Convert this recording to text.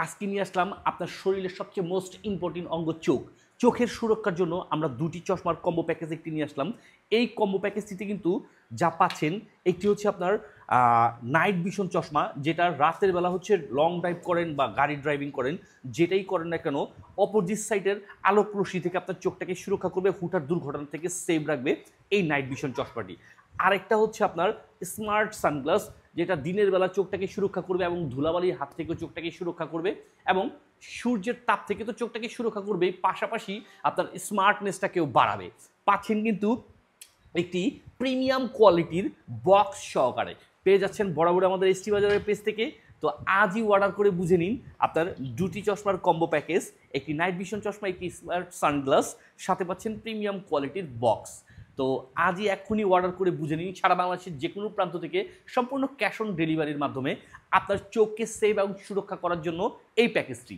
আজকে নিয়ে আসলাম আপনার শরীরের সবচেয়ে মোস্ট ইম্পর্টেন্ট অঙ্গ চোখ। চোখের সুরক্ষার জন্য আমরা দুটি চশমার কম্বো প্যাকেজ একটি নিয়ে আসলাম। এই কম্বো প্যাকেজটিতে কিন্তু যা পাচ্ছেন, একটি হচ্ছে আপনার নাইট ভিশন চশমা, যেটা রাতের বেলা হচ্ছে লং ড্রাইভ করেন বা গাড়ি ড্রাইভিং করেন, যেটাই করেন না কেন অপোজিট সাইডের আলোক রশ্মি থেকে আপনার চোখটাকে সুরক্ষা করবে, হুটার দুর্ঘটনা থেকে সেভ রাখবে এই নাইট ভিশন চশমাটি। আরেকটা হচ্ছে আপনার স্মার্ট সানগ্লাস, যেটা দিনের বেলা চোখটাকে সুরক্ষা করবে এবং ধুলাবালির হাত থেকেও চোখটাকে সুরক্ষা করবে এবং সূর্যের তাপ থেকে তো চোখটাকে সুরক্ষা করবে, পাশাপাশি আপনার স্মার্টনেসটাকেও বাড়াবে। পাচ্ছেন কিন্তু একটি প্রিমিয়াম কোয়ালিটির বক্স সহকারে, পেয়ে যাচ্ছেন বরাবর আমাদের এসটি বাজারের পেজ থেকে। তো আজই অর্ডার করে বুঝে নিন আপনার দুটি চশমার কম্বো প্যাকেজ, একটি নাইট ভিশন চশমা, একটি স্মার্ট সানগ্লাস, সাথে পাচ্ছেন প্রিমিয়াম কোয়ালিটির বক্স। তো আজই এক্ষুনি অর্ডার করে বুঝে নিন সারা বাংলাদেশের যে কোনো প্রান্ত থেকে সম্পূর্ণ ক্যাশ অন ডেলিভারির মাধ্যমে আপনার চোখকে সেভ এবং সুরক্ষা করার জন্য এই প্যাকেজটি।